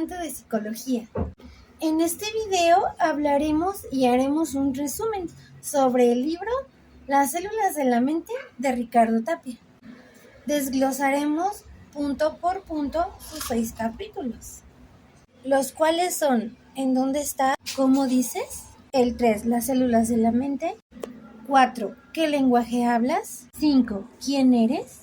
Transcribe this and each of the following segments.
Departamento de Psicología. En este video hablaremos y haremos un resumen sobre el libro Las células de la mente de Ricardo Tapia. Desglosaremos punto por punto sus 6 capítulos, los cuales son ¿En dónde está? ¿Cómo dices? El 3, las células de la mente. 4, ¿qué lenguaje hablas? 5, ¿quién eres?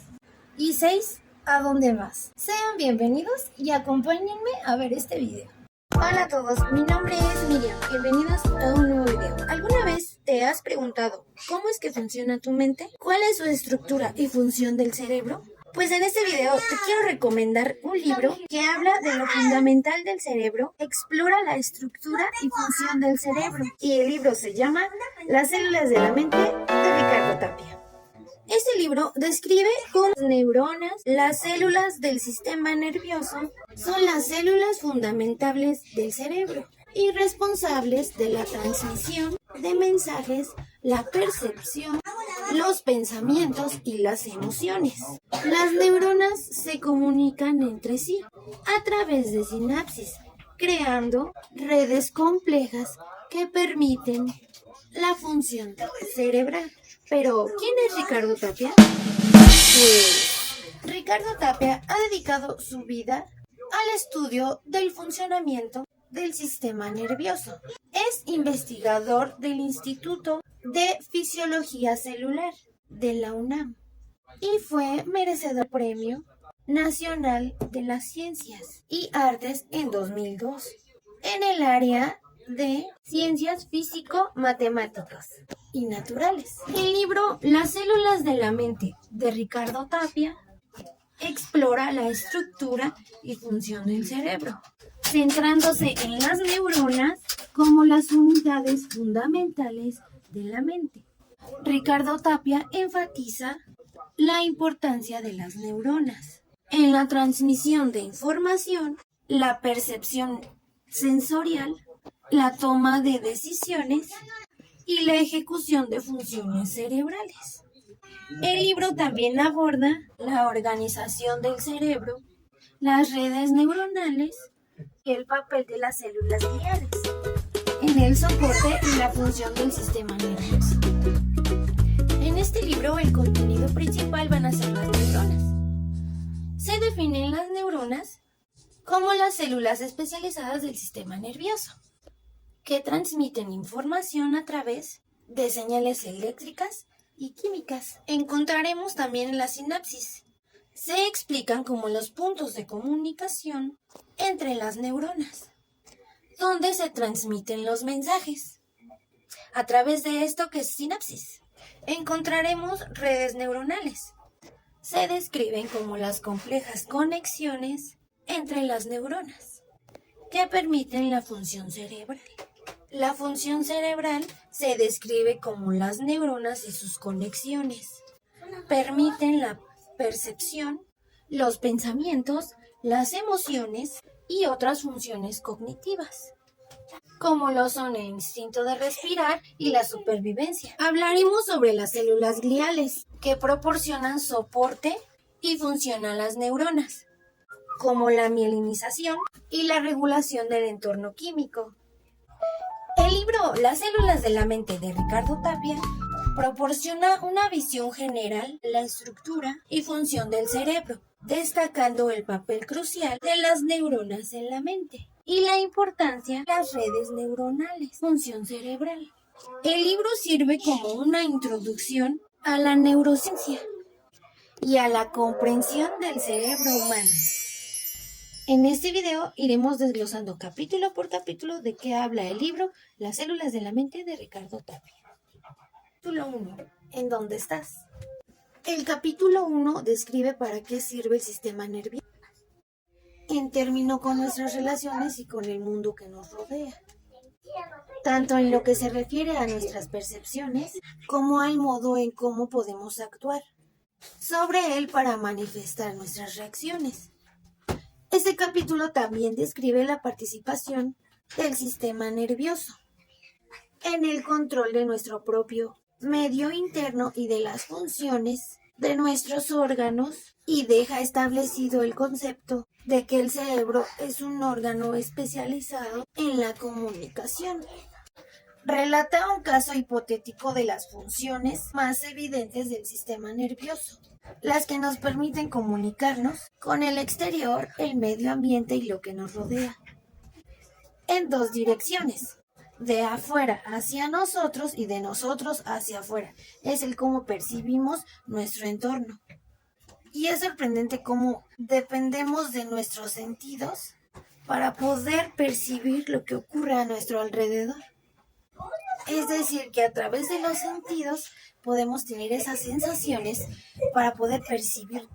Y 6, ¿a dónde vas? Sean bienvenidos y acompáñenme a ver este video. Hola a todos, mi nombre es Miriam, bienvenidos a un nuevo video. ¿Alguna vez te has preguntado cómo es que funciona tu mente? ¿Cuál es su estructura y función del cerebro? Pues en este video te quiero recomendar un libro que habla de lo fundamental del cerebro, explora la estructura y función del cerebro. Y el libro se llama Las células de la mente de Ricardo Tapia. Este libro describe cómo las neuronas, las células del sistema nervioso, son las células fundamentales del cerebro y responsables de la transmisión de mensajes, la percepción, los pensamientos y las emociones. Las neuronas se comunican entre sí a través de sinapsis, creando redes complejas que permiten la función cerebral. Pero, ¿quién es Ricardo Tapia? Pues Ricardo Tapia ha dedicado su vida al estudio del funcionamiento del sistema nervioso. Es investigador del Instituto de Fisiología Celular de la UNAM y fue merecedor del Premio Nacional de las Ciencias y Artes en 2002 en el área de Ciencias Físico-Matemáticas y Naturales. El libro Las células de la mente de Ricardo Tapia explora la estructura y función del cerebro, centrándose en las neuronas como las unidades fundamentales de la mente. Ricardo Tapia enfatiza la importancia de las neuronas en la transmisión de información, la percepción sensorial, la toma de decisiones y la ejecución de funciones cerebrales. El libro también aborda la organización del cerebro, las redes neuronales y el papel de las células gliales en el soporte y la función del sistema nervioso. En este libro el contenido principal van a ser las neuronas. Se definen las neuronas como las células especializadas del sistema nervioso, que transmiten información a través de señales eléctricas y químicas. Encontraremos también la sinapsis. Se explican como los puntos de comunicación entre las neuronas, donde se transmiten los mensajes. A través de esto que es sinapsis, encontraremos redes neuronales. Se describen como las complejas conexiones entre las neuronas, que permiten la función cerebral. La función cerebral se describe como las neuronas y sus conexiones permiten la percepción, los pensamientos, las emociones y otras funciones cognitivas, como lo son el instinto de respirar y la supervivencia. Hablaremos sobre las células gliales, que proporcionan soporte y función a las neuronas, como la mielinización y la regulación del entorno químico. El libro Las células de la mente de Ricardo Tapia proporciona una visión general de la estructura y función del cerebro, destacando el papel crucial de las neuronas en la mente y la importancia de las redes neuronales, función cerebral. El libro sirve como una introducción a la neurociencia y a la comprensión del cerebro humano. En este video iremos desglosando capítulo por capítulo de qué habla el libro Las células de la mente de Ricardo Tapia. Capítulo 1. ¿En dónde estás? El capítulo 1 describe para qué sirve el sistema nervioso, en términos con nuestras relaciones y con el mundo que nos rodea, tanto en lo que se refiere a nuestras percepciones como al modo en cómo podemos actuar sobre él para manifestar nuestras reacciones. Este capítulo también describe la participación del sistema nervioso en el control de nuestro propio medio interno y de las funciones de nuestros órganos y deja establecido el concepto de que el cerebro es un órgano especializado en la comunicación. Relata un caso hipotético de las funciones más evidentes del sistema nervioso, las que nos permiten comunicarnos con el exterior, el medio ambiente y lo que nos rodea, en dos direcciones, de afuera hacia nosotros y de nosotros hacia afuera. Es el cómo percibimos nuestro entorno. Y es sorprendente cómo dependemos de nuestros sentidos para poder percibir lo que ocurre a nuestro alrededor. Es decir, que a través de los sentidos podemos tener esas sensaciones para poder percibir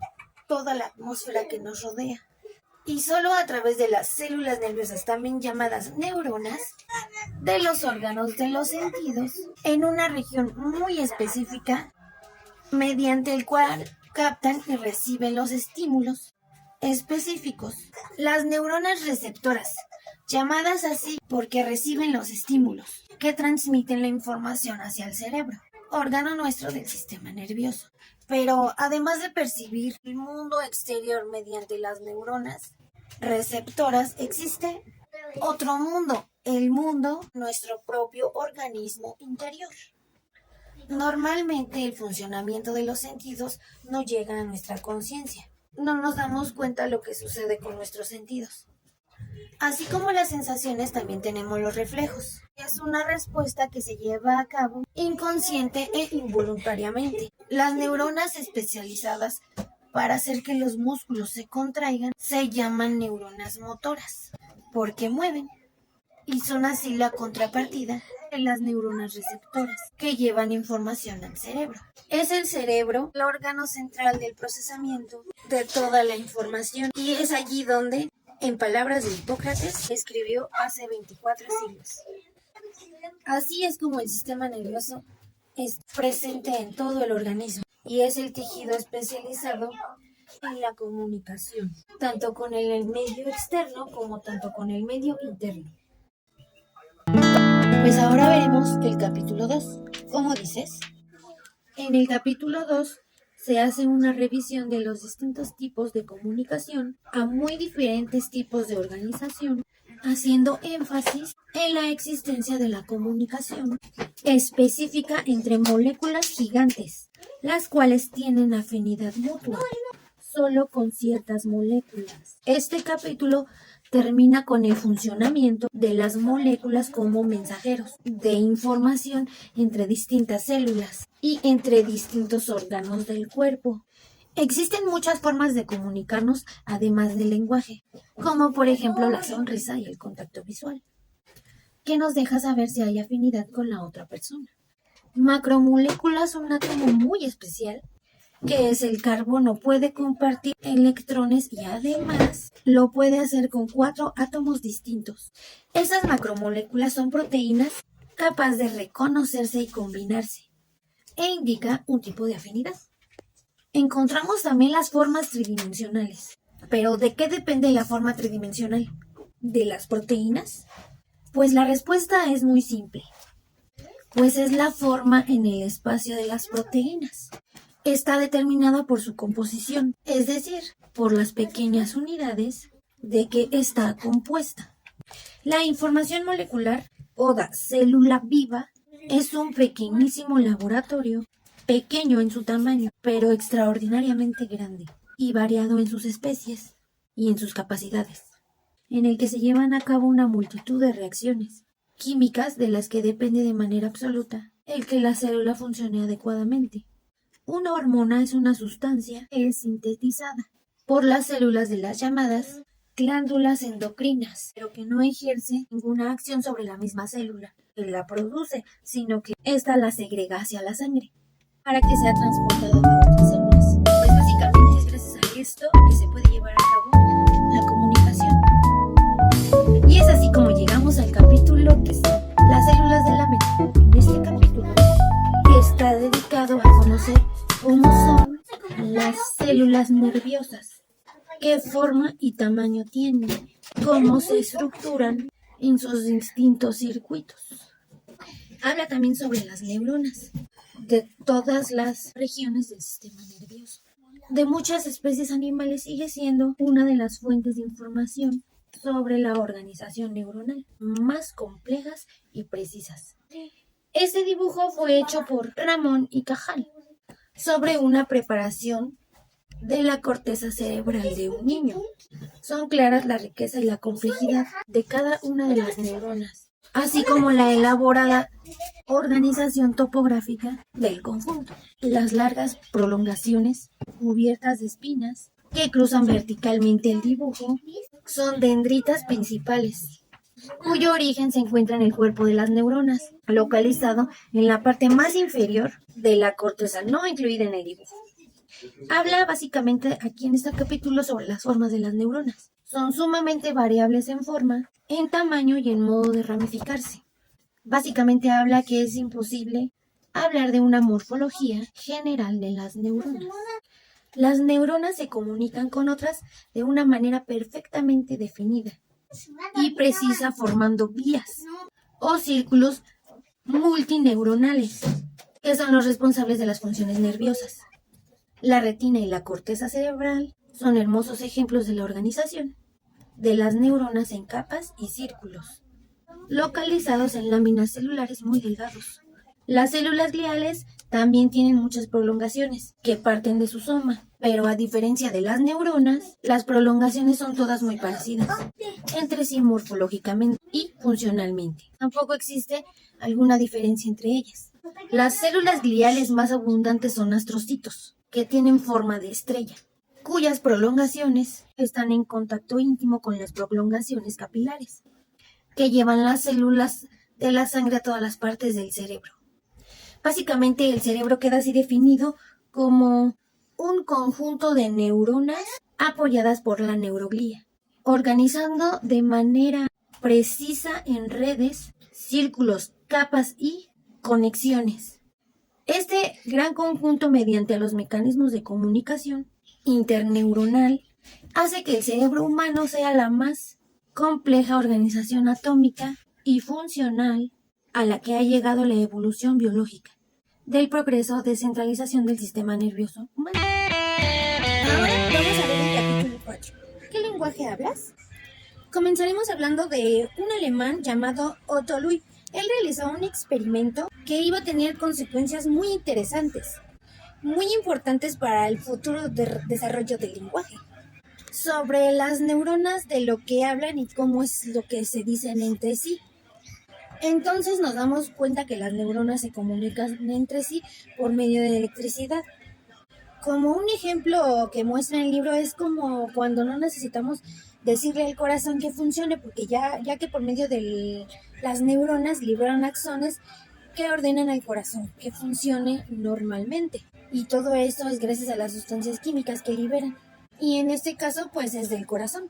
toda la atmósfera que nos rodea. Y solo a través de las células nerviosas, también llamadas neuronas, de los órganos de los sentidos, en una región muy específica, mediante el cual captan y reciben los estímulos específicos. Las neuronas receptoras, llamadas así porque reciben los estímulos que transmiten la información hacia el cerebro, órgano nuestro del sistema nervioso. Pero además de percibir el mundo exterior mediante las neuronas receptoras, existe otro mundo, el mundo, nuestro propio organismo interior. Normalmente el funcionamiento de los sentidos no llega a nuestra conciencia. No nos damos cuenta de lo que sucede con nuestros sentidos. Así como las sensaciones, también tenemos los reflejos. Es una respuesta que se lleva a cabo inconsciente e involuntariamente. Las neuronas especializadas para hacer que los músculos se contraigan se llaman neuronas motoras, porque mueven. Y son así la contrapartida de las neuronas receptoras, que llevan información al cerebro. Es el cerebro el órgano central del procesamiento de toda la información, y es allí donde, en palabras de Hipócrates, escribió hace 24 siglos. Así es como el sistema nervioso es presente en todo el organismo y es el tejido especializado en la comunicación, tanto con el medio externo como tanto con el medio interno. Pues ahora veremos el capítulo 2. ¿Cómo dices? En el capítulo 2 se hace una revisión de los distintos tipos de comunicación a muy diferentes tipos de organización, haciendo énfasis en la existencia de la comunicación específica entre moléculas gigantes, las cuales tienen afinidad mutua, solo con ciertas moléculas. Este capítulo termina con el funcionamiento de las moléculas como mensajeros de información entre distintas células y entre distintos órganos del cuerpo. Existen muchas formas de comunicarnos además del lenguaje, como por ejemplo la sonrisa y el contacto visual, que nos deja saber si hay afinidad con la otra persona. Macromoléculas, un átomo muy especial, que es el carbono, puede compartir electrones y además lo puede hacer con 4 átomos distintos. Esas macromoléculas son proteínas capaces de reconocerse y combinarse e indica un tipo de afinidad. Encontramos también las formas tridimensionales. ¿Pero de qué depende la forma tridimensional? ¿De las proteínas? Pues la respuesta es muy simple. Pues es la forma en el espacio de las proteínas. Está determinada por su composición, es decir, por las pequeñas unidades de que está compuesta. La información molecular, o célula viva, es un pequeñísimo laboratorio, pequeño en su tamaño, pero extraordinariamente grande y variado en sus especies y en sus capacidades, en el que se llevan a cabo una multitud de reacciones químicas de las que depende de manera absoluta el que la célula funcione adecuadamente. Una hormona es una sustancia que es sintetizada por las células de las llamadas glándulas endocrinas, pero que no ejerce ninguna acción sobre la misma célula que la produce, sino que ésta la segrega hacia la sangre para que sea transportada a otras células. Pues básicamente es gracias a esto que se puede llevar a cabo la comunicación. Y es así como llegamos al capítulo que son las células de la mente. En este capítulo está dedicado a conocer cómo son las células nerviosas, qué forma y tamaño tienen, cómo se estructuran en sus distintos circuitos. Habla también sobre las neuronas, de todas las regiones del sistema nervioso. De muchas especies animales sigue siendo una de las fuentes de información sobre la organización neuronal más complejas y precisas. Este dibujo fue hecho por Ramón y Cajal sobre una preparación de la corteza cerebral de un niño. Son claras la riqueza y la complejidad de cada una de las neuronas, así como la elaborada organización topográfica del conjunto. Las largas prolongaciones cubiertas de espinas que cruzan verticalmente el dibujo son dendritas principales, cuyo origen se encuentra en el cuerpo de las neuronas, localizado en la parte más inferior de la corteza, no incluida en el dibujo. Habla básicamente aquí en este capítulo sobre las formas de las neuronas. Son sumamente variables en forma, en tamaño y en modo de ramificarse. Básicamente habla que es imposible hablar de una morfología general de las neuronas. Las neuronas se comunican con otras de una manera perfectamente definida y precisa, formando vías o círculos multineuronales, que son los responsables de las funciones nerviosas. La retina y la corteza cerebral son hermosos ejemplos de la organización de las neuronas en capas y círculos, localizados en láminas celulares muy delgados. Las células gliales también tienen muchas prolongaciones que parten de su soma, pero a diferencia de las neuronas, las prolongaciones son todas muy parecidas entre sí morfológicamente y funcionalmente. Tampoco existe alguna diferencia entre ellas. Las células gliales más abundantes son astrocitos, que tienen forma de estrella, cuyas prolongaciones están en contacto íntimo con las prolongaciones capilares, que llevan las células de la sangre a todas las partes del cerebro. Básicamente el cerebro queda así definido como un conjunto de neuronas apoyadas por la neuroglía, organizando de manera precisa en redes, círculos, capas y conexiones. Este gran conjunto, mediante los mecanismos de comunicación interneuronal, hace que el cerebro humano sea la más compleja organización atómica y funcional a la que ha llegado la evolución biológica del progreso de centralización del sistema nervioso humano. Ahora vamos a ver el capítulo 4. ¿Qué lenguaje hablas? Comenzaremos hablando de un alemán llamado Otto Luy. Él realizó un experimento que iba a tener consecuencias muy interesantes, muy importantes para el futuro desarrollo del lenguaje, sobre las neuronas de lo que hablan y cómo es lo que se dicen entre sí. Entonces nos damos cuenta que las neuronas se comunican entre sí por medio de electricidad. Como un ejemplo que muestra el libro es como cuando no necesitamos decirle al corazón que funcione, porque ya que por medio de las neuronas liberan axones que ordenan al corazón que funcione normalmente. Y todo esto es gracias a las sustancias químicas que liberan. Y en este caso, pues es del corazón.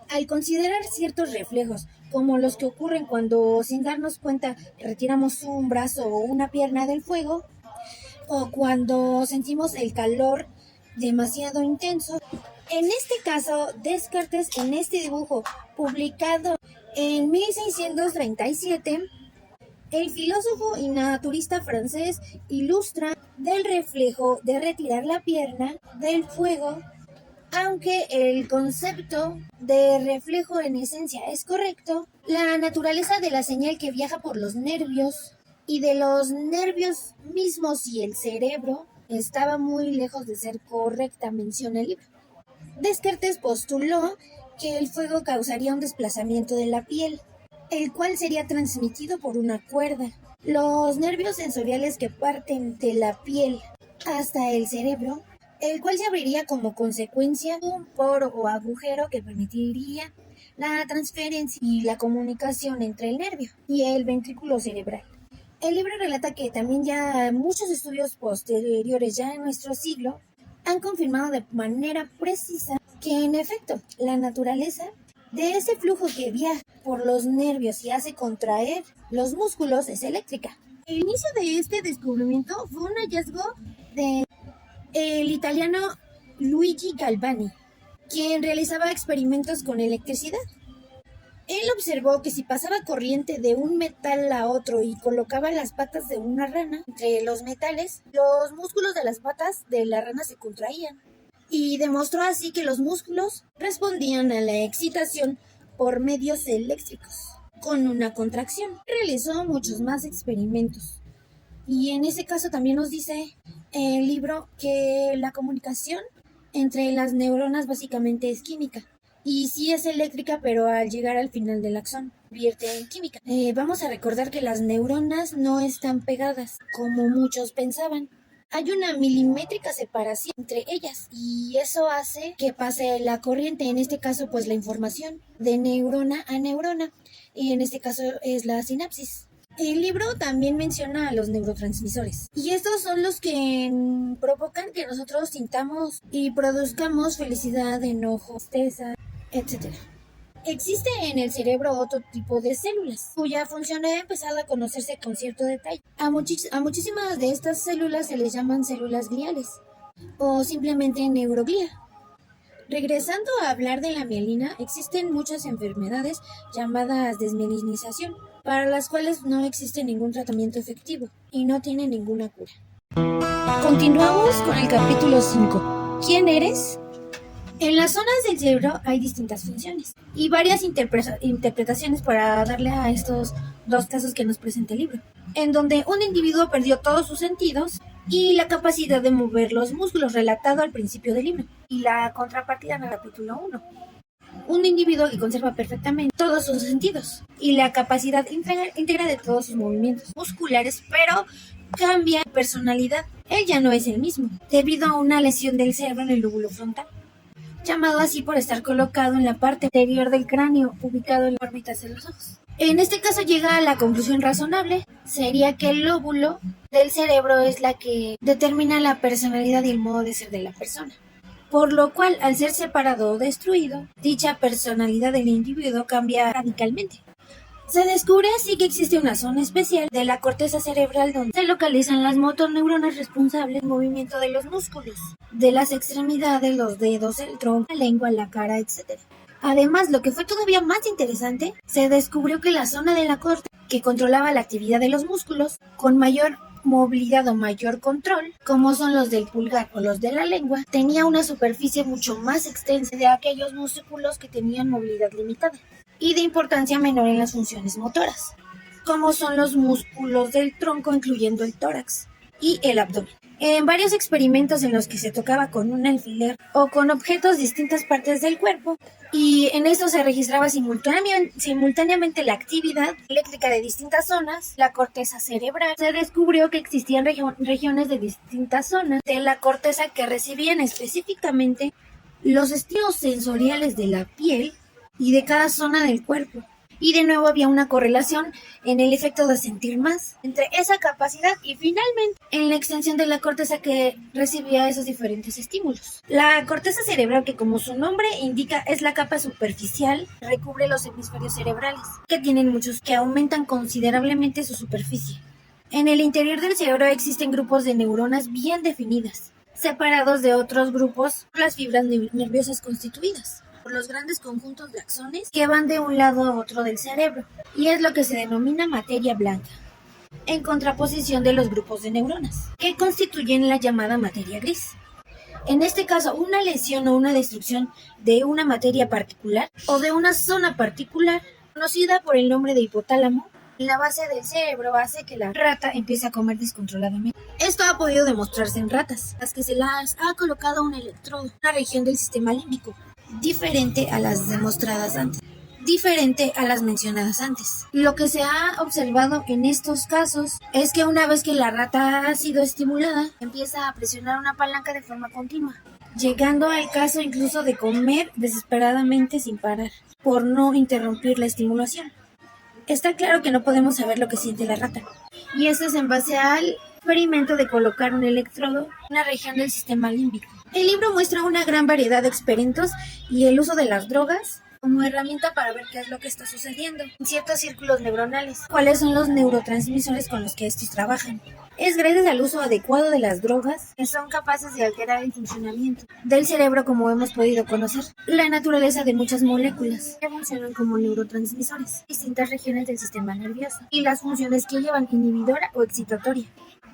Al considerar ciertos reflejos, como los que ocurren cuando sin darnos cuenta retiramos un brazo o una pierna del fuego, o cuando sentimos el calor demasiado intenso. En este caso, Descartes, en este dibujo publicado en 1637, el filósofo y naturalista francés ilustra del reflejo de retirar la pierna del fuego. Aunque el concepto de reflejo en esencia es correcto, la naturaleza de la señal que viaja por los nervios y de los nervios mismos y el cerebro estaba muy lejos de ser correcta, menciona el libro. Descartes postuló que el fuego causaría un desplazamiento de la piel, el cual sería transmitido por una cuerda. Los nervios sensoriales que parten de la piel hasta el cerebro, el cual se abriría como consecuencia un poro o agujero que permitiría la transferencia y la comunicación entre el nervio y el ventrículo cerebral. El libro relata que también ya muchos estudios posteriores, ya en nuestro siglo, han confirmado de manera precisa que en efecto la naturaleza de ese flujo que viaja por los nervios y hace contraer los músculos es eléctrica. El inicio de este descubrimiento fue un hallazgo del italiano Luigi Galvani, quien realizaba experimentos con electricidad. Él observó que si pasaba corriente de un metal a otro y colocaba las patas de una rana entre los metales, los músculos de las patas de la rana se contraían. Y demostró así que los músculos respondían a la excitación por medios eléctricos, con una contracción. Realizó muchos más experimentos. Y en ese caso también nos dice el libro que la comunicación entre las neuronas básicamente es química. Y sí es eléctrica, pero al llegar al final del axón, vierte en química. Vamos a recordar que las neuronas no están pegadas, como muchos pensaban. Hay una milimétrica separación entre ellas y eso hace que pase la corriente, en este caso pues la información de neurona a neurona, y en este caso es la sinapsis. El libro también menciona a los neurotransmisores y estos son los que provocan que nosotros sintamos y produzcamos felicidad, enojo, tristeza, etc. Existe en el cerebro otro tipo de células, cuya función ha empezado a conocerse con cierto detalle. A muchísimas de estas células se les llaman células gliales o simplemente neuroglía. Regresando a hablar de la mielina, existen muchas enfermedades llamadas desmielinización, para las cuales no existe ningún tratamiento efectivo y no tiene ninguna cura. Continuamos con el capítulo 5. ¿Quién eres? En las zonas del cerebro hay distintas funciones y varias interpretaciones para darle a estos dos casos que nos presenta el libro, en donde un individuo perdió todos sus sentidos y la capacidad de mover los músculos, relatado al principio del libro, y la contrapartida en el capítulo 1. Un individuo que conserva perfectamente todos sus sentidos y la capacidad íntegra de todos sus movimientos musculares, pero cambia de personalidad. Él ya no es el mismo, debido a una lesión del cerebro en el lóbulo frontal, llamado así por estar colocado en la parte anterior del cráneo, ubicado en las órbitas de los ojos. En este caso llega a la conclusión razonable, sería que el lóbulo del cerebro es la que determina la personalidad y el modo de ser de la persona, por lo cual al ser separado o destruido, dicha personalidad del individuo cambia radicalmente. Se descubre así que existe una zona especial de la corteza cerebral donde se localizan las motoneuronas responsables del movimiento de los músculos, de las extremidades, los dedos, el tronco, la lengua, la cara, etc. Además, lo que fue todavía más interesante, se descubrió que la zona de la corteza que controlaba la actividad de los músculos con mayor movilidad o mayor control, como son los del pulgar o los de la lengua, tenía una superficie mucho más extensa de aquellos músculos que tenían movilidad limitada y de importancia menor en las funciones motoras, como son los músculos del tronco, incluyendo el tórax y el abdomen. En varios experimentos en los que se tocaba con un alfiler o con objetos de distintas partes del cuerpo, y en esto se registraba simultáneamente la actividad eléctrica de distintas zonas, la corteza cerebral, se descubrió que existían regiones de distintas zonas de la corteza que recibían específicamente los estímulos sensoriales de la piel y de cada zona del cuerpo. Y de nuevo había una correlación en el efecto de sentir más entre esa capacidad y finalmente en la extensión de la corteza que recibía esos diferentes estímulos. La corteza cerebral, que como su nombre indica es la capa superficial, recubre los hemisferios cerebrales, que tienen muchos que aumentan considerablemente su superficie. En el interior del cerebro existen grupos de neuronas bien definidas, separados de otros grupos por las fibras nerviosas constituidas por los grandes conjuntos de axones que van de un lado a otro del cerebro, y es lo que se denomina materia blanca, en contraposición de los grupos de neuronas, que constituyen la llamada materia gris. En este caso, una lesión o una destrucción de una materia particular o de una zona particular, conocida por el nombre de hipotálamo, en la base del cerebro hace que la rata empiece a comer descontroladamente. Esto ha podido demostrarse en ratas, las que se las ha colocado un electrodo, una región del sistema límbico, diferente a las demostradas antes, diferente a las mencionadas antes. Lo que se ha observado en estos casos es que una vez que la rata ha sido estimulada, empieza a presionar una palanca de forma continua, llegando al caso incluso de comer desesperadamente sin parar, por no interrumpir la estimulación. Está claro que no podemos saber lo que siente la rata, y eso es en base al experimento de colocar un electrodo en una región del sistema límbico. El libro muestra una gran variedad de experimentos y el uso de las drogas como herramienta para ver qué es lo que está sucediendo en ciertos círculos neuronales, cuáles son los neurotransmisores con los que estos trabajan. Es gracias al uso adecuado de las drogas que son capaces de alterar el funcionamiento del cerebro como hemos podido conocer. La naturaleza de muchas moléculas que funcionan como neurotransmisores, distintas regiones del sistema nervioso y las funciones que llevan inhibidora o excitatoria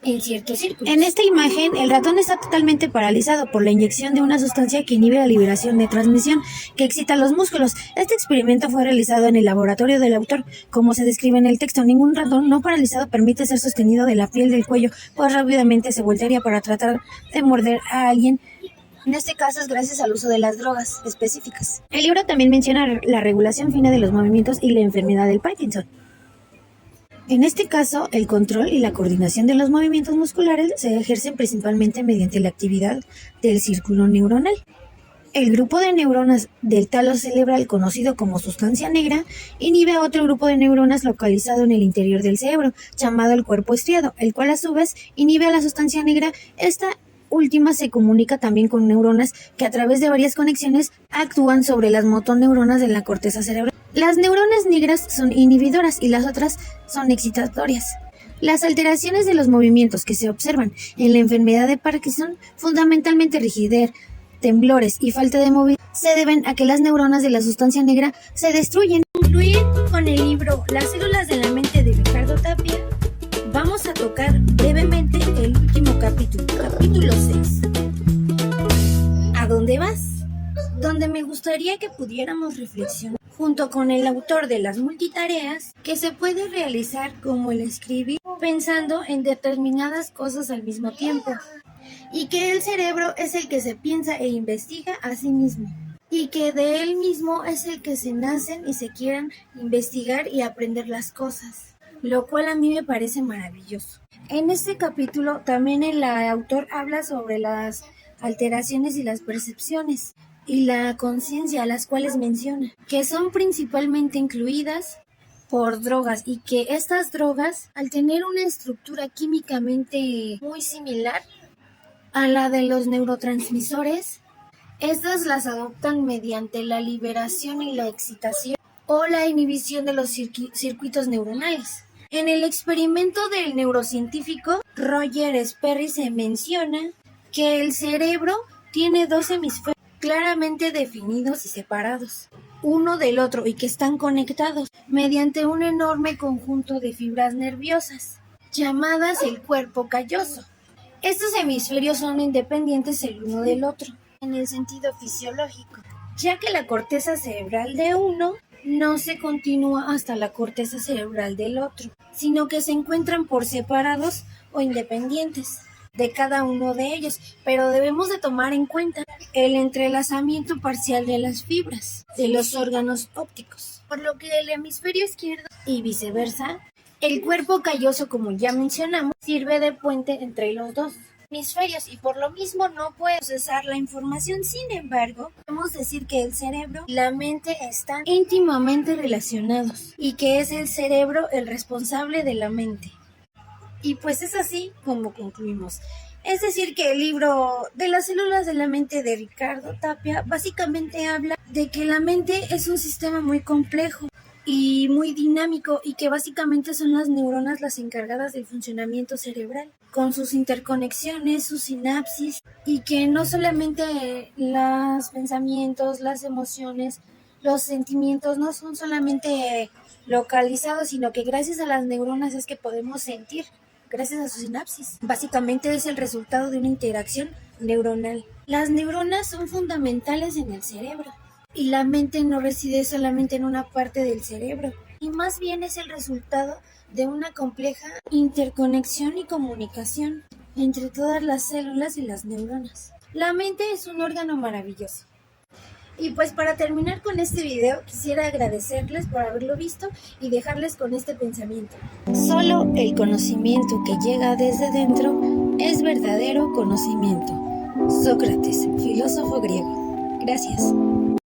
en ciertos círculos. En esta imagen, el ratón está totalmente paralizado por la inyección de una sustancia que inhibe la liberación de transmisión que excita los músculos. Este experimento fue realizado en el laboratorio del autor. Como se describe en el texto, ningún ratón no paralizado permite ser sostenido de la piel del cuello, pues rápidamente se voltearía para tratar de morder a alguien. En este caso es gracias al uso de las drogas específicas. El libro también menciona la regulación fina de los movimientos y la enfermedad del Parkinson. En este caso, el control y la coordinación de los movimientos musculares se ejercen principalmente mediante la actividad del círculo neuronal. El grupo de neuronas del talo cerebral, conocido como sustancia negra, inhibe a otro grupo de neuronas localizado en el interior del cerebro, llamado el cuerpo estriado, el cual a su vez inhibe a la sustancia negra. Esta última se comunica también con neuronas que a través de varias conexiones actúan sobre las motoneuronas de la corteza cerebral. Las neuronas negras son inhibidoras y las otras son excitatorias. Las alteraciones de los movimientos que se observan en la enfermedad de Parkinson, fundamentalmente rigidez, temblores y falta de movilidad, se deben a que las neuronas de la sustancia negra se destruyen. Para concluir con el libro Las células de la mente de Ricardo Tapia, vamos a tocar brevemente el último capítulo, capítulo 6. ¿A dónde vas? Donde me gustaría que pudiéramos reflexionar junto con el autor de las multitareas que se puede realizar como el escribir pensando en determinadas cosas al mismo tiempo, y que el cerebro es el que se piensa e investiga a sí mismo, y que de él mismo es el que se nacen y se quieren investigar y aprender las cosas, lo cual a mí me parece maravilloso. En este capítulo también el autor habla sobre las alteraciones y las percepciones y la conciencia, las cuales menciona, que son principalmente incluidas por drogas, y que estas drogas, al tener una estructura químicamente muy similar a la de los neurotransmisores, estas las adoptan mediante la liberación y la excitación o la inhibición de los circuitos neuronales. En el experimento del neurocientífico Roger Sperry se menciona que el cerebro tiene dos hemisferios claramente definidos y separados uno del otro, y que están conectados mediante un enorme conjunto de fibras nerviosas llamadas el cuerpo calloso. Estos hemisferios son independientes el uno del otro en el sentido fisiológico, ya que la corteza cerebral de uno no se continúa hasta la corteza cerebral del otro, sino que se encuentran por separados o independientes de cada uno de ellos, pero debemos de tomar en cuenta el entrelazamiento parcial de las fibras de los órganos ópticos, por lo que el hemisferio izquierdo y viceversa, el cuerpo calloso, como ya mencionamos, sirve de puente entre los dos hemisferios y por lo mismo no puede procesar la información. Sin embargo, podemos decir que el cerebro y la mente están íntimamente relacionados y que es el cerebro el responsable de la mente. Y pues es así como concluimos. Es decir, que el libro de las células de la mente de Ricardo Tapia básicamente habla de que la mente es un sistema muy complejo y muy dinámico, y que básicamente son las neuronas las encargadas del funcionamiento cerebral, con sus interconexiones, sus sinapsis, y que no solamente los pensamientos, las emociones, los sentimientos no son solamente localizados, sino que gracias a las neuronas es que podemos sentir, gracias a su sinapsis. Básicamente es el resultado de una interacción neuronal. Las neuronas son fundamentales en el cerebro, y la mente no reside solamente en una parte del cerebro, y más bien es el resultado de una compleja interconexión y comunicación entre todas las células y las neuronas. La mente es un órgano maravilloso. Y pues para terminar con este video, quisiera agradecerles por haberlo visto y dejarles con este pensamiento. Solo el conocimiento que llega desde dentro es verdadero conocimiento. Sócrates, filósofo griego. Gracias.